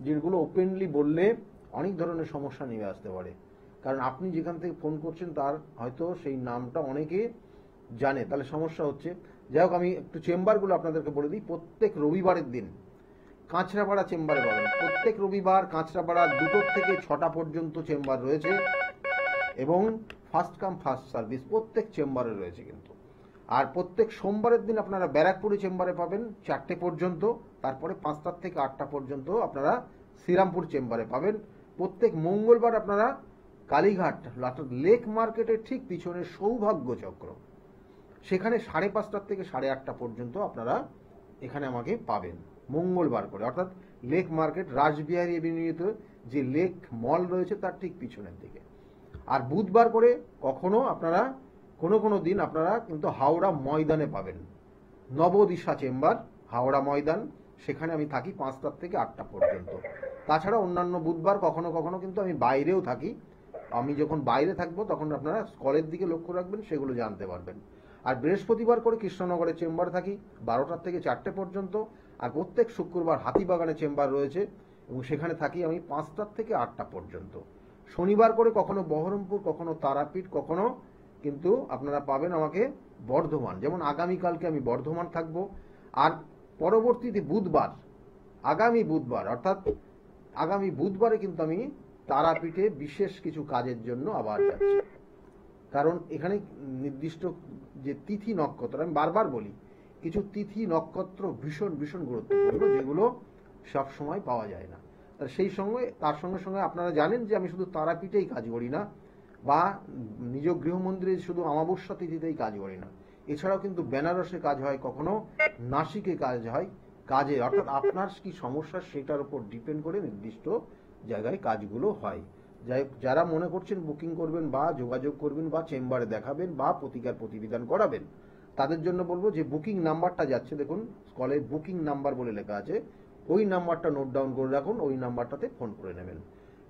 যেগুলো ওপেনলি বললে অনেক ধরনের সমস্যা নিয়ে আসতে পারে। কারণ আপনি যেখান থেকে ফোন করছেন তার হয়তো সেই নামটা অনেকে জানে, তাহলে সমস্যা হচ্ছে। যাই হোক, আমি একটু চেম্বারগুলো আপনাদেরকে বলে দিই। প্রত্যেক রবিবারের দিন কাঁচরাপাড়া চেম্বারে পাবেন। প্রত্যেক রবিবার কাঁচরাপাড়া 2টো থেকে 6টা পর্যন্ত চেম্বার রয়েছে, এবং ফার্স্ট কাম ফার্স্ট সার্ভিস প্রত্যেক চেম্বারে রয়েছে কিন্তু। আর প্রত্যেক সোমবারের দিন আপনারা ব্যারাকপুরে চেম্বারে পাবেন 4টে পর্যন্ত, তারপরে 5টা থেকে 8টা পর্যন্ত আপনারা শ্রীরামপুর চেম্বারে পাবেন। প্রত্যেক মঙ্গলবার আপনারা কালীঘাট অর্থাৎ লেক মার্কেটের ঠিক পিছনে সৌভাগ্য চক্র, সেখানে 5:30 থেকে 8:30 পর্যন্ত আপনারা এখানে আমাকে পাবেন মঙ্গলবার করে, অর্থাৎ লেক মার্কেট রাসবিহারী এভিনিউতে যে লেক মল রয়েছে তার ঠিক পিছনের দিকে। আর বুধবার করে কখনো আপনারা কোনো দিন আপনারা কিন্তু হাওড়া ময়দানে পাবেন, নবদিশা চেম্বার হাওড়া ময়দান, সেখানে আমি থাকি 5টা থেকে 8টা পর্যন্ত। তাছাড়া অন্যান্য বুধবার কখনো কখনো কিন্তু আমি বাইরেও থাকি। আমি যখন বাইরে থাকবো তখন আপনারা কলের দিকে লক্ষ্য রাখবেন, সেগুলো জানতে পারবেন। আর বৃহস্পতিবার করে কৃষ্ণনগরে চেম্বার থাকি 12টা থেকে 4টে পর্যন্ত। আর প্রত্যেক শুক্রবার হাতিবাগানে চেম্বার রয়েছে এবং সেখানে থাকি আমি 5টা থেকে 8টা পর্যন্ত। শনিবার করে কখনো বহরমপুর, কখনো তারাপীঠ, কখনো কিন্তু আপনারা পাবেন আমাকে বর্ধমান, যেমন আগামীকালকে আমি বর্ধমান থাকব। আর পরবর্তীতে বুধবার, আগামী বুধবার অর্থাৎ আগামী বুধবারে কিন্তু আমি তারাপীঠে বিশেষ কিছু কাজের জন্য আবার যাচ্ছি। কারণ এখানে নির্দিষ্ট যে তিথি নক্ষত্র, আমি বারবার বলি কিছু তিথি নক্ষত্র ভীষণ ভীষণ গুরুত্বপূর্ণ, যেগুলো সব সময় পাওয়া যায় না। তার সঙ্গে সঙ্গে আপনারা জানেন যে আমি শুধু তারাপীঠেই কাজ করি না, বা নিজ গৃহমন্দিরে শুধু অমাবস্যা তিথিতেই কাজ করি না, এছাড়াও কিন্তু বেনারসে কাজ হয়, কখনো নাসিকে কাজ হয়। কাজে অর্থাৎ আপনার কি সমস্যা সেটার উপর ডিপেন্ড করে নির্দিষ্ট জায়গায় কাজগুলো হয়। যারা মনে করছেন বুকিং করবেন বা যোগাযোগ করবেন বা চেম্বারে দেখাবেন বা প্রতিকার প্রতিবিধান করাবেন, তাদের জন্য বলবো যে বুকিং নাম্বারটা যাচ্ছে, দেখুন কলে বুকিং নাম্বার বলে লেখা আছে, ওই নাম্বারটা নোট ডাউন করে রাখুন, ওই নাম্বারটাতে ফোন করে নেবেন।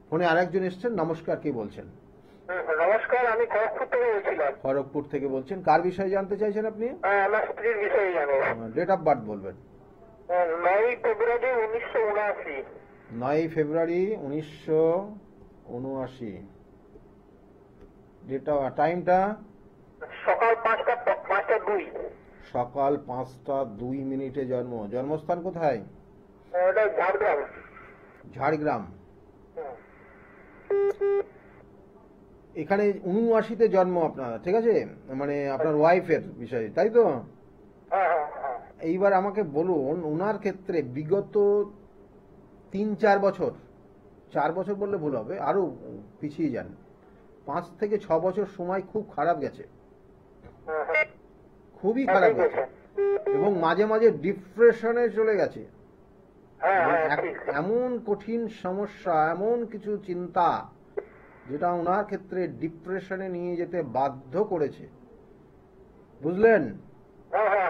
ফোনে আরেকজন এসছেন, নমস্কার, কে বলছেন? নমস্কার, আমি খড়গপুর থেকে বলছিলাম। খড়গপুর থেকে বলছেন, কার বিষয়ে জানতে চাইছেন আপনি? আমার স্ত্রীর বিষয়ে জানো। ডেট অফ বার্থ বলবেন। 9 ফেব্রুয়ারি 1979। 9 ফেব্রুয়ারি 1979। ডেটা টাইমটা সকাল 5টা 2। সকাল 5টা 2 জন্ম। জন্মস্থান কোথায়? ওটা ঝাড়গ্রাম। ঝাড়গ্রাম। এখানে 79তে জন্ম আপনার, ঠিক আছে, মানে আপনার ওয়াইফের বিষয়ে, তাই তো? এইবার আমাকে বলুন, ওনার ক্ষেত্রে বিগত 3-4 বছর, 4 বছর বললে ভুল হবে, আরো পিছিয়ে যান, 5 থেকে 6 বছর সময় খুব খারাপ গেছে, খুবই খারাপ গেছে, এবং মাঝে মাঝে ডিপ্রেশনে চলে গেছে। এমন কঠিন সমস্যা, এমন কিছু চিন্তা যেটা ওনার ক্ষেত্রে ডিপ্রেশনে নিয়ে যেতে বাধ্য করেছে, বুঝলেন?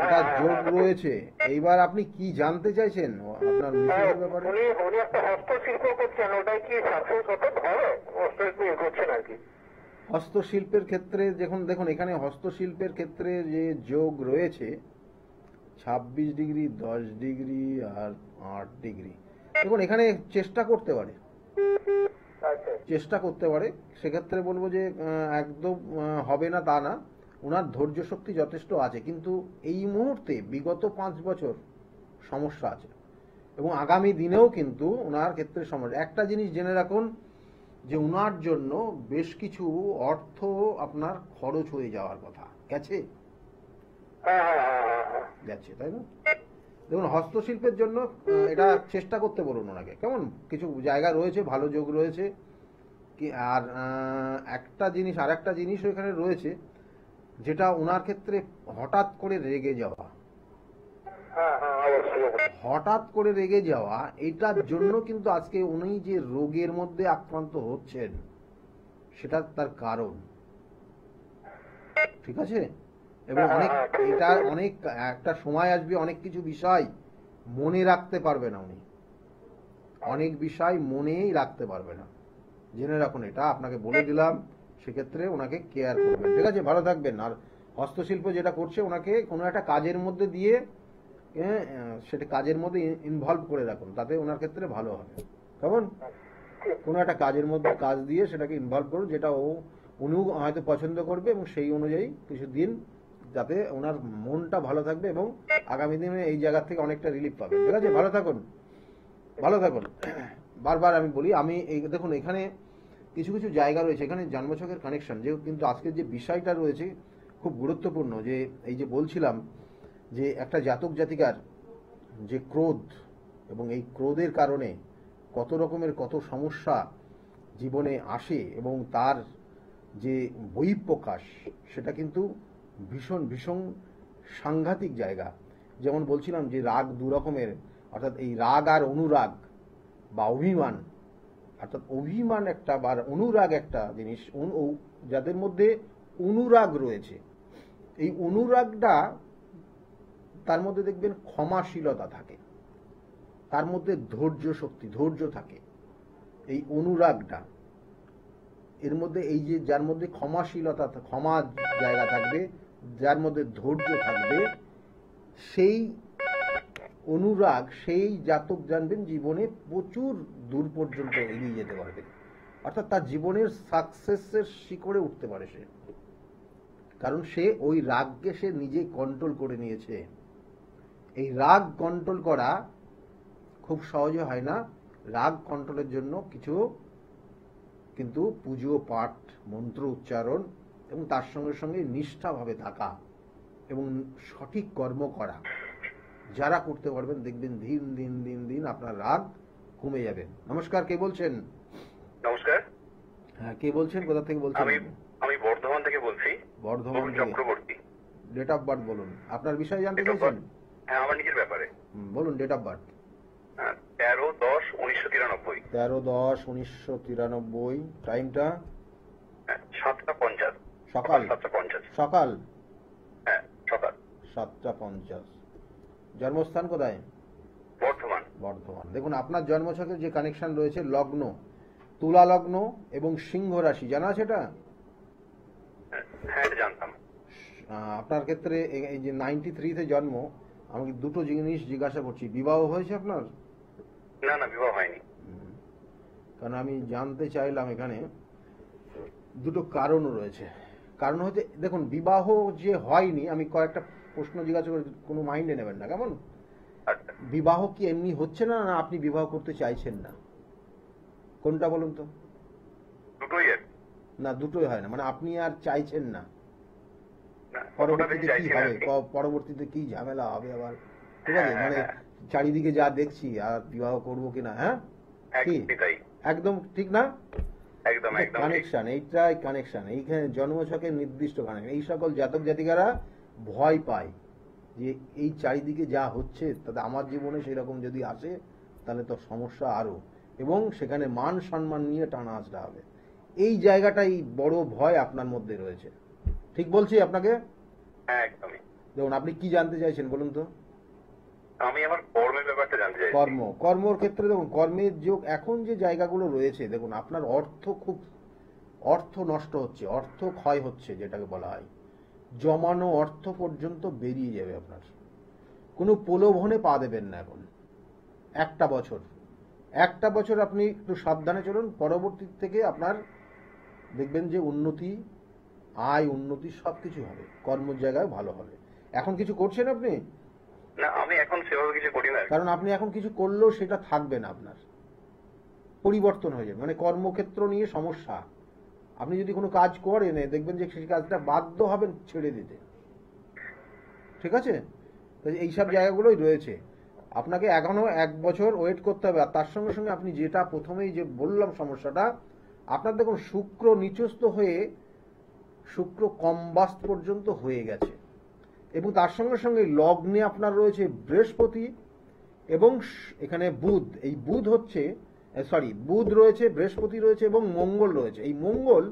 এটা যোগ রয়েছে। এইবার আপনি কি জানতে চাইছেন আপনার মিসেসের ব্যাপারে? উনি একটা হস্তশিল্প করছেন, ওটাই কি সাকসেস হতে পারে? হস্তশিল্প করছেন আর কি। হস্তশিল্পের ক্ষেত্রে দেখুন এখানে হস্তশিল্পের ক্ষেত্রে যে যোগ রয়েছে 26 ডিগ্রি, 10 ডিগ্রি আর 8 ডিগ্রি। দেখুন এখানে চেষ্টা করতে পারে, চেষ্টা করতে পারে। সেক্ষেত্রে বলবো যে একদম হবে না তা না, ওনার ধৈর্য শক্তি যথেষ্ট আছে, কিন্তু এই মুহূর্তে বিগত 5 বছর সমস্যা আছে, এবং আগামী দিনেও কিন্তু ওনার ক্ষেত্রে সমস্যা। একটা জিনিস জেনে রাখুন যে ওনার জন্য বেশ কিছু অর্থ আপনার খরচ হয়ে যাওয়ার কথা গেছে, তাই না? দেখুন হস্তশিল্পের জন্য এটা চেষ্টা করতে বলুন ওনাকে, কেমন? কিছু জায়গা রয়েছে, ভালো যোগ রয়েছে কি। আর আর একটা জিনিস এখানে রয়েছে, যেটা ওনার ক্ষেত্রে হঠাৎ করে রেগে যাওয়া, হঠাৎ করে রেগে যাওয়া, এটার জন্য কিন্তু আজকে উনি যে রোগের মধ্যে আক্রান্ত হচ্ছেন সেটা তার কারণ, ঠিক আছে? এবং অনেক একটা সময় আসবে, অনেক কিছু বিষয় মনে রাখতে পারবে না উনি, অনেক বিষয় মনেই রাখতে পারবে না, জেনে রাখুন। এটা আপনাকে বলে দিলাম, সেক্ষেত্রে ওনাকে কেয়ার করবেন, ঠিক আছে? ভালো থাকবেন। আর হস্তশিল্প যেটা করছে, ওনাকে কোনো একটা কাজের মধ্যে দিয়ে সেটা কাজের মধ্যে ইনভলভ করে রাখুন, তাতে ওনার ক্ষেত্রে ভালো হবে। কেমন? কোনো একটা কাজের মধ্যে কাজ দিয়ে সেটাকে ইনভলভ করুন, যেটা উনিও হয়তো পছন্দ করবে, এবং সেই অনুযায়ী কিছু দিন, যাতে ওনার মনটা ভালো থাকবে এবং আগামী দিনে এই জায়গা থেকে অনেকটা রিলিফ পাবে, ঠিক আছে? ভালো থাকুন, ভালো থাকুন। বারবার আমি বলি, আমি দেখুন এখানে কিছু কিছু জায়গা রয়েছে, এখানে জন্মছকের কানেকশন, যে কিন্তু আজকের যে বিষয়টা রয়েছে খুব গুরুত্বপূর্ণ। যে এই যে বলছিলাম যে একটা জাতক জাতিকার যে ক্রোধ, এবং এই ক্রোধের কারণে কত রকমের কত সমস্যা জীবনে আসে এবং তার যে বহিঃপ্রকাশ সেটা কিন্তু ভীষণ ভীষণ সাংঘাতিক জায়গা। যেমন বলছিলাম যে রাগ দু রকমের, অর্থাৎ এই রাগ আর অনুরাগ বা অভিমান, অর্থাৎ অভিমান একটা বা অনুরাগ একটা জিনিস। যাদের মধ্যে অনুরাগ রয়েছে, এই অনুরাগটা তার মধ্যে দেখবেন ক্ষমাশীলতা থাকে, তার মধ্যে ধৈর্য শক্তি, ধৈর্য থাকে। এই অনুরাগটা এর মধ্যে, এই যে যার মধ্যে ক্ষমাশীলতা, ক্ষমা জায়গা থাকবে, যার মধ্যে ধৈর্য থাকবে, সেই অনুরাগ, সেই জাতক জানবেন জীবনে প্রচুর দূর পর্যন্ত এগিয়ে যেতে পারবে। অর্থাৎ তার জীবনের সাকসেসের শিখরে উঠতে পারে সে, কারণ সে ওই রাগকে সে নিজে কন্ট্রোল করে নিয়েছে। এই রাগ কন্ট্রোল করা খুব সহজে হয় না। রাগ কন্ট্রোলের জন্য কিছু কিন্তু পুজো পাঠ, মন্ত্র উচ্চারণ এবং তার সঙ্গে সঙ্গে নিষ্ঠাভাবে থাকা এবং সঠিক কর্ম করা, যারা করতে পারবেন দেখবেন দিন দিন দিন দিন আপনার রাগ কমে যাবে। নমস্কার, কে বলছেন? নমস্কার। হ্যাঁ, কে বলছেন, কোথা থেকে বলছেন? আমি বর্ধমান থেকে বলছি। বর্ধমান থেকে। চক্রবর্তী। ডেট অফ বার্থ বলুন, আপনার বিষয়ে জানতে চাইছেন? হ্যাঁ, আমার নিজের ব্যাপারে। বলুন ডেট অফ বার্থ। 13-10-1993। 13-10-1993। টাইমটা? 7:50 সকাল। 7:50 সকাল। হ্যাঁ, সকাল 7:50। জন্মস্থান কোথায়? বর্ধমান। বর্ধমান। দেখুন আপনার জন্মছকের যে কানেকশন রয়েছে, লগ্ন তুলা লগ্ন এবং সিংহ রাশি, জানা আছে এটা? হ্যাঁ, জানতাম। আপনার ক্ষেত্রে এই যে 93-তে জন্ম, আমি দুটো জিনিস জিজ্ঞাসা করছি। বিবাহ হয়েছে আপনার? না না, বিবাহ হয়নি। কারণ আমি জানতে চাইলাম, এখানে দুটো কারণ রয়েছে। কারণ হচ্ছে, দেখুন বিবাহ যে হয়নি, আমি কয়েকটা প্রশ্ন জিজ্ঞাসা করি, কোনো মাইন্ডে নেবেন না, কেমন? আচ্ছা। বিবাহ কি এমনি হচ্ছে না, না আপনি বিবাহ করতে চাইছেন না? কোনটা বলুন তো? দুটোই। না, দুটোই হয় না, মানে আপনি আর চাইছেন না। না, পরবর্তীতে কি চাইছি না হবে, আর কি। পরবর্তীতে কি ঝামেলা হবে আবার, ঠিক আছে? মানে চারিদিকে যা দেখছি, আর বিবাহ করবো কিনা, হ্যাঁ কি একদমই তাই। একদম ঠিক না? একদম একদম ঠিক। কানেকশন, এইটাই কানেকশন, এইখানে জন্মছকের নির্দিষ্ট কানেকশন। এই সকল জাতক জাতিকারা ভয় পায় যে এই চারিদিকে যা হচ্ছে তাতে আমার জীবনে সেরকম যদি আসে তাহলে তো সমস্যা আরো, এবং সেখানে মান সম্মান নিয়ে টানা আসতে হবে। এই জায়গাটাই বড় ভয় আপনার মধ্যে রয়েছে। ঠিক বলছি আপনাকে? হ্যাঁ, একদমই। দেখুন আপনি কি জানতে চাইছেন বলুন তো? আমি আমার কর্মের ব্যাপারটা জানতে চাই। কর্মর ক্ষেত্রে দেখুন, কর্মের যোগ এখন যে জায়গাগুলো রয়েছে, দেখুন আপনার অর্থ নষ্ট হচ্ছে, অর্থ ক্ষয় হচ্ছে, যেটাকে বলা হয় জমানো অর্থ পর্যন্ত বেরিয়ে যাবে আপনার। কোনো প্রলোভনে পা দেবেন না এখন একটা বছর আপনি একটু সাবধানে চলুন। পরবর্তী থেকে আপনার দেখবেন যে উন্নতি, আয় উন্নতি সবকিছু হবে, কর্মের জায়গায় ভালো হবে। এখন কিছু করছেন আপনি? না, আমি এখন সেভাবে কিছু করি না। কারণ আপনি এখন কিছু করলেও সেটা থাকবে না, আপনার পরিবর্তন হয়ে যাবে। মানে কর্মক্ষেত্র নিয়ে সমস্যা। আপনি যদি কোনো কাজ করেন, দেখবেন যে সেই কাজটা বাধ্য হবেন ছেড়ে দিতে, ঠিক আছে? তো এইসব জায়গাগুলোই রয়েছে। আপনাকে এখনো 1 বছর ওয়েট করতে হবে। আর তার সঙ্গে সঙ্গে আপনি যেটা প্রথমেই যে বললাম সমস্যাটা, আপনার দেখুন শুক্র নিচস্থ হয়ে শুক্র কম্বাস্ট পর্যন্ত হয়ে গেছে, এবং তার সঙ্গে সঙ্গে লগ্নে আপনার রয়েছে বৃহস্পতি এবং এখানে বুধ। এই বুধ হচ্ছে বুধ রয়েছে, বৃহস্পতি রয়েছে এবং মঙ্গল রয়েছে। এই মঙ্গল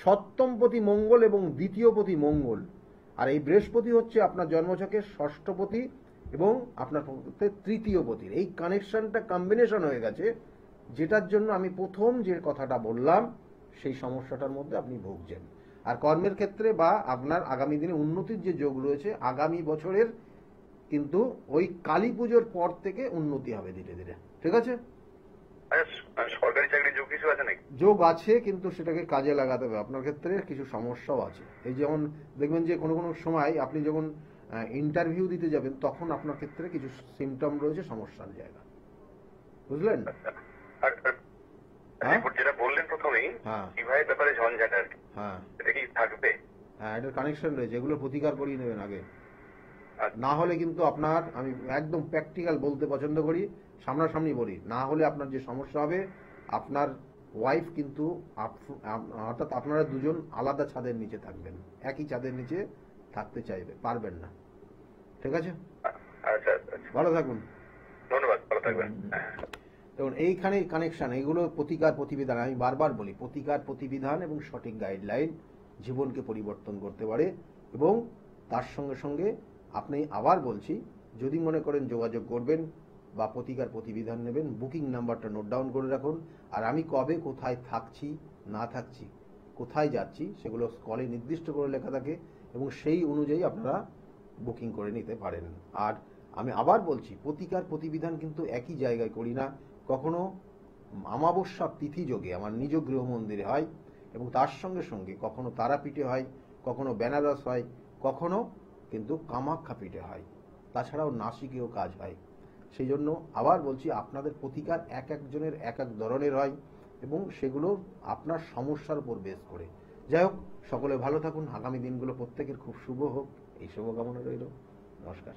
সপ্তমপতি মঙ্গল এবং দ্বিতীয়পতি মঙ্গল। আর এই বৃহস্পতি হচ্ছে আপনার জন্মছকের ষষ্ঠপতি এবং আপনার তৃতীয়পতির। এই কানেকশনটা কম্বিনেশন হয়ে গেছে, যেটার জন্য আমি প্রথম যে কথাটা বললাম সেই সমস্যাটার মধ্যে আপনি ভুগছেন। আর কর্মের ক্ষেত্রে বা আপনার আগামী দিনে উন্নতির যে যোগ রয়েছে, আগামী বছরের কিন্তু ওই কালী পুজোর পর থেকে উন্নতি হবে ধীরে ধীরে, ঠিক আছে? সরকারি চাকরির যোগ কিছু আছে নাকি? যোগ আছে, কিন্তু সেটাকে কাজে লাগাতে হবে। আপনার ক্ষেত্রে কিছু সমস্যাও আছে। এই যেমন দেখবেন যে কোনো কোনো সময় আপনি যখন ইন্টারভিউ দিতে যাবেন, তখন আপনার ক্ষেত্রে কিছু সিমটম রয়েছে সমস্যার জায়গা, বুঝলেন? যেটা বললেন প্রথমেই, বিবাহের ব্যাপারে ঝঞ্ঝাট আর কি, হ্যাঁ এটা কি থাকবে? হ্যাঁ, এটার কানেকশন রয়েছে, এগুলো প্রতিকার করিয়ে নেবেন আগে। না হলে কিন্তু আপনার, আমি একদম প্র্যাকটিক্যাল বলতে পছন্দ করি, সামনাসামনি বলি, না হলে আপনার যে সমস্যা হবে, আপনার ওয়াইফ কিন্তু অর্থাৎ আপনারা দুজন আলাদা ছাদের নিচে থাকবেন, একই ছাদের নিচে থাকতে চাইবে, পারবেন না। ঠিক আছে, আচ্ছা আচ্ছা, ভালো থাকুন, ধন্যবাদ, ভালো থাকবেন। দেখুন এইখানে কানেকশন, এইগুলো প্রতিকার প্রতিবিধান, আমি বারবার বলি প্রতিকার প্রতিবিধান এবং সঠিক গাইডলাইন জীবনকে পরিবর্তন করতে পারে। এবং তার সঙ্গে সঙ্গে আপনি, আবার বলছি, যদি মনে করেন যোগাযোগ করবেন বা প্রতিকার প্রতিবিধান নেবেন, বুকিং নাম্বারটা নোট ডাউন করে রাখুন। আর আমি কবে কোথায় থাকছি না থাকছি, কোথায় যাচ্ছি, সেগুলো কলে নির্দিষ্ট করে লেখা থাকে এবং সেই অনুযায়ী আপনারা বুকিং করে নিতে পারেন। আর আমি আবার বলছি, প্রতিকার প্রতিবিধান কিন্তু একই জায়গায় করি না, কখনো অমাবস্যা তিথি যোগে আমার নিজ গৃহ মন্দিরে হয় এবং তার সঙ্গে সঙ্গে কখনো তারাপীঠে হয়, কখনো বেনারস হয়, কখনো কিন্তু কামাখ্যা পীঠে হয়, তাছাড়াও নাসিকেও কাজ হয়। সেই জন্য আবার বলছি, আপনাদের প্রতিকার এক একজনের এক এক ধরনের হয় এবং সেগুলো আপনার সমস্যার উপর বেস করে। যাই হোক, সকলে ভালো থাকুন, আগামী দিনগুলো প্রত্যেকের খুব শুভ হোক, এই শুভকামনা রইল। নমস্কার।